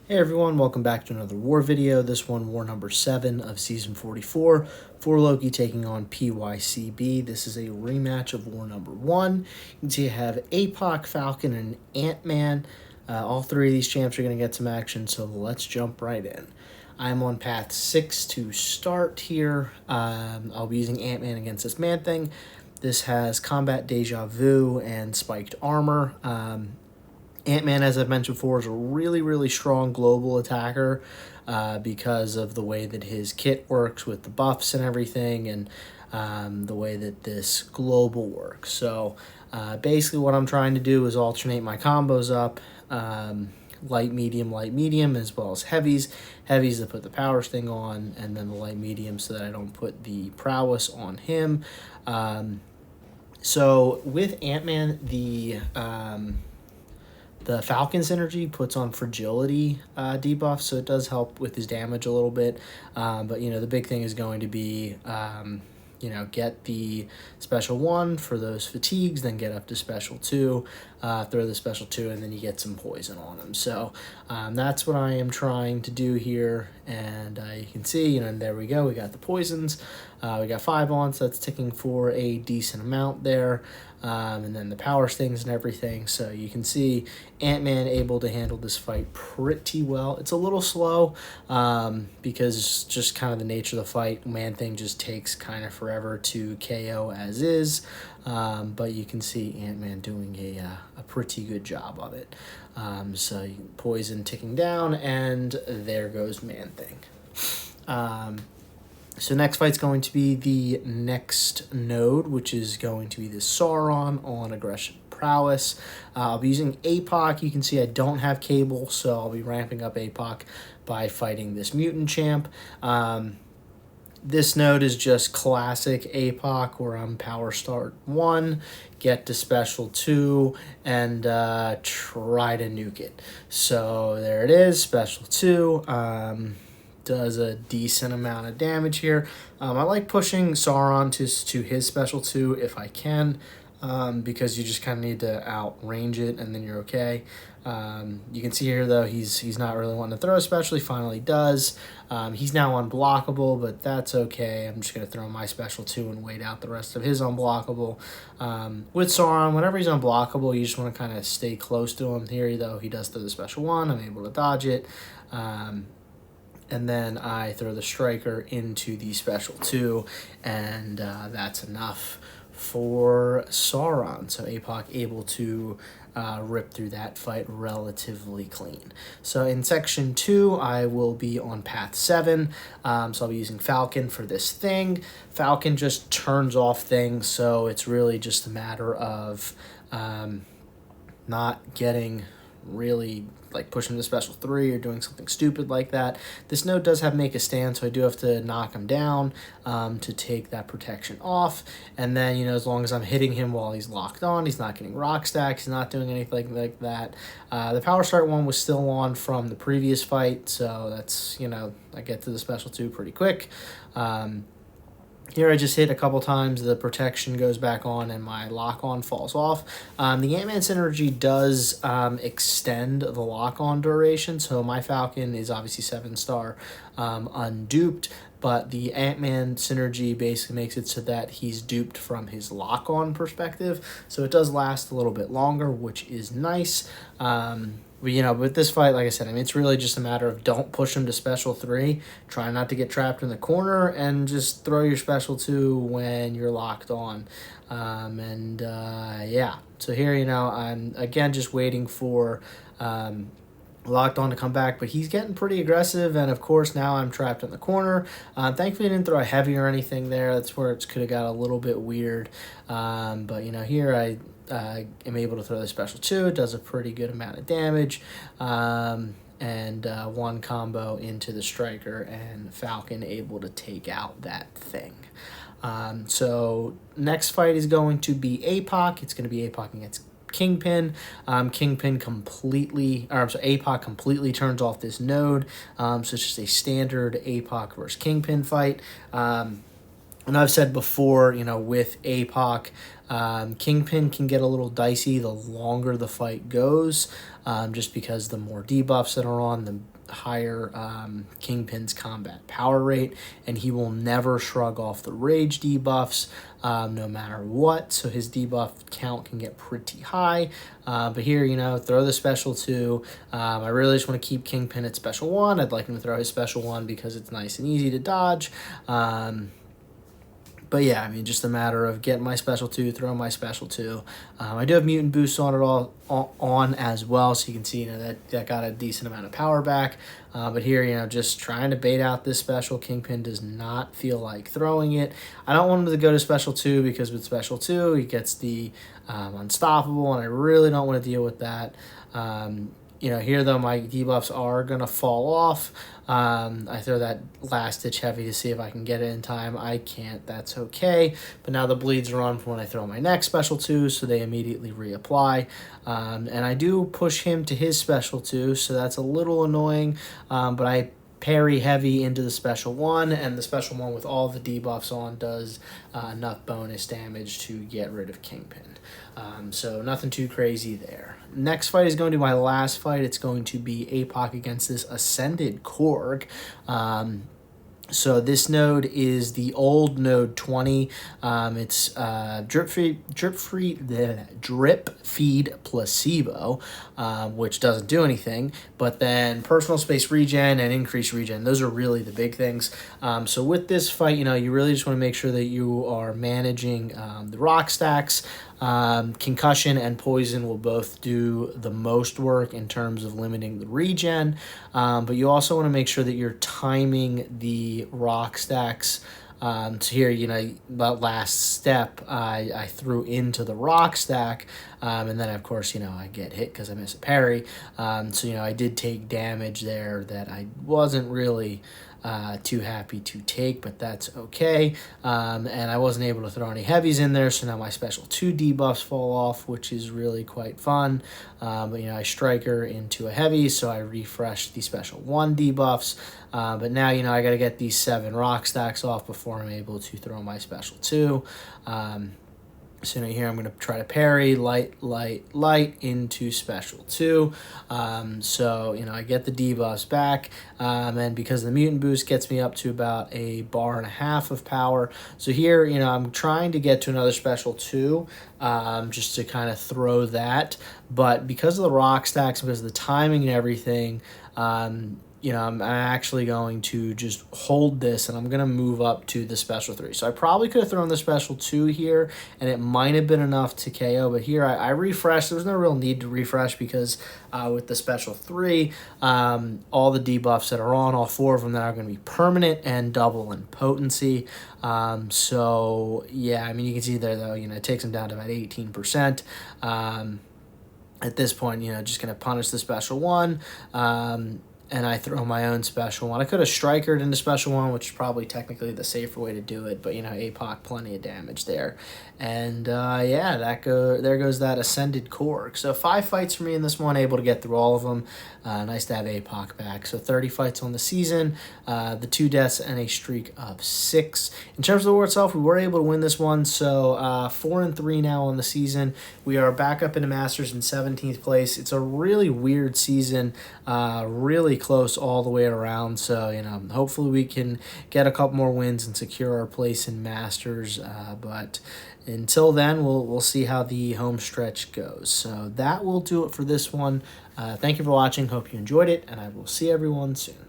Hey everyone, welcome back to another war video. This one, war number 7 of season 44, for Loki taking on Pycb. This is a rematch of war number 1. You can see I have Apoc, Falcon, and Ant-Man. All three of these champs are going to get some action, so let's jump right in. I'm on path 6 to start here. I'll be using Ant-Man against this ManThing. This has combat deja vu and spiked armor. Ant-Man, as I've mentioned before, is a really strong global attacker because of the way that his kit works with the buffs and everything, and the way that this global works. So basically what I'm trying to do is alternate my combos up, light, medium, as well as heavies. Heavies to put the power sting on, and then the light medium so that I don't put the prowess on him. So with Ant-Man, the Falcon synergy puts on fragility debuff, so it does help with his damage a little bit. But, you know, the big thing is going to be, get the special 1 for those fatigues, then get up to special 2, throw the special 2, and then you get some poison on him. So that's what I am trying to do here. And you can see, and there we go. We got the poisons. We got 5 on, so that's ticking for a decent amount there. And then the power stings and everything. So you can see Ant-Man able to handle this fight pretty well. It's a little slow because it's just kind of the nature of the fight. ManThing just takes kind of forever to KO as is. But you can see Ant-Man doing a pretty good job of it. So you can poison ticking down, and there goes ManThing. So next fight's going to be the next node, which is going to be the Sauron on aggression prowess. I'll be using Apoc. You can see I don't have cable, so I'll be ramping up Apoc by fighting this mutant champ. This node is just classic Apoc, where I'm power start 1, get to special 2, and try to nuke it. So there it is, special 2. Does a decent amount of damage here. I like pushing Sauron to his special 2 if I can, because you just kind of need to outrange it, and then you're okay. You can see here, though, he's not really wanting to throw a special. He finally does. He's now unblockable, but that's okay. I'm just going to throw my special 2 and wait out the rest of his unblockable. With Sauron, whenever he's unblockable, you just want to kind of stay close to him. Here, though, he does throw the special 1. I'm able to dodge it. And then I throw the striker into the special 2, and that's enough for Sauron. So Apoc able to rip through that fight relatively clean. So in section 2, I will be on path 7. So I'll be using Falcon for this thing. Falcon just turns off things, so it's really just a matter of not getting really like pushing the special 3 or doing something stupid like that. This node does have make a stand, so I do have to knock him down to take that protection off. And then, you know, as long as I'm hitting him while he's locked on, he's not getting rock stacks, he's not doing anything like that. The power start 1 was still on from the previous fight, so that's, you know, I get to the special 2 pretty quick. Here I just hit a couple times, the protection goes back on, and my lock-on falls off. The Ant-Man synergy does extend the lock-on duration, so my Falcon is obviously 7-star unduped, but the Ant-Man synergy basically makes it so that he's duped from his lock-on perspective, so it does last a little bit longer, which is nice. But, you know, with this fight, like I said, I mean, it's really just a matter of don't push him to special 3, try not to get trapped in the corner, and just throw your special 2 when you're locked on. Yeah, so here, you know, I'm, again, just waiting for locked on to come back, but he's getting pretty aggressive, and of course now I'm trapped in the corner. Thankfully I didn't throw a heavy or anything there. That's where it could have got a little bit weird. But, you know, here I am able to throw the special 2. It does a pretty good amount of damage, and 1 combo into the striker, and Falcon able to take out that thing. So next fight is going to be Apoc. It's going to be Apoc against Kingpin. Apoc completely turns off this node. So it's just a standard Apoc versus Kingpin fight. And I've said before, you know, with Apoc, Kingpin can get a little dicey the longer the fight goes, just because the more debuffs that are on, higher Kingpin's combat power rate, and he will never shrug off the rage debuffs no matter what, so his debuff count can get pretty high. But here, throw the special 2. I really just want to keep Kingpin at special 1. I'd like him to throw his special 1 because it's nice and easy to dodge. But yeah, I mean, just a matter of getting my special 2, throw my special 2. I do have mutant boosts on it on as well, so you can see that got a decent amount of power back. But here, just trying to bait out this special. Kingpin does not feel like throwing it. I don't want him to go to special 2 because with special 2 he gets the unstoppable, and I really don't want to deal with that. Here though, my debuffs are going to fall off. I throw that last ditch heavy to see if I can get it in time. I can't, that's okay. But now the bleeds are on for when I throw my next special 2, so they immediately reapply. And I do push him to his special 2, so that's a little annoying. But I parry heavy into the special 1, and the special 1 with all the debuffs on does enough bonus damage to get rid of Kingpin. So nothing too crazy there. Next fight is going to be my last fight. It's going to be Apoc against this Ascended Korg. So this node is the old node 20. It's drip feed placebo, which doesn't do anything, but then personal space regen and increased regen. Those are really the big things. So with this fight, you really just want to make sure that you are managing the rock stacks. Concussion and poison will both do the most work in terms of limiting the regen, but you also want to make sure that you're timing the rock stacks. So here, that last step, I threw into the rock stack, and then of course, I get hit because I miss a parry. So, I did take damage there that I wasn't really too happy to take, but that's okay. And I wasn't able to throw any heavies in there, so now my special 2 debuffs fall off, which is really quite fun. But I strike her into a heavy, so I refresh the special 1 debuffs. But now, I got to get these 7 rock stacks off before I'm able to throw my special 2. So here I'm going to try to parry light into special 2. So I get the debuffs back, and because the mutant boost gets me up to about a bar and a half of power. So here I'm trying to get to another special 2, just to kind of throw that, but because of the rock stacks, because of the timing and everything, I'm actually going to just hold this, and I'm going to move up to the special 3. So I probably could have thrown the special 2 here, and it might have been enough to KO, but here I refreshed. There's no real need to refresh because with the special 3, all the debuffs that are on, all 4 of them that are going to be permanent and double in potency. So, yeah, I mean, you can see there, though, it takes them down to about 18%. At this point, just going to punish the special 1. And I throw my own special 1. I could have strikered into special 1, which is probably technically the safer way to do it, but Apoc, plenty of damage there. And yeah, there goes that Ascended Korg. So 5 fights for me in this one, able to get through all of them. Nice to have Apoc back. So 30 fights on the season, the 2 deaths and a streak of 6. In terms of the war itself, we were able to win this one. So 4-3 now on the season. We are back up into Masters in 17th place. It's a really weird season, really close all the way around. So hopefully we can get a couple more wins and secure our place in Masters. But until then, we'll see how the home stretch goes. So that will do it for this one. Thank you for watching. Hope you enjoyed it, and I will see everyone soon.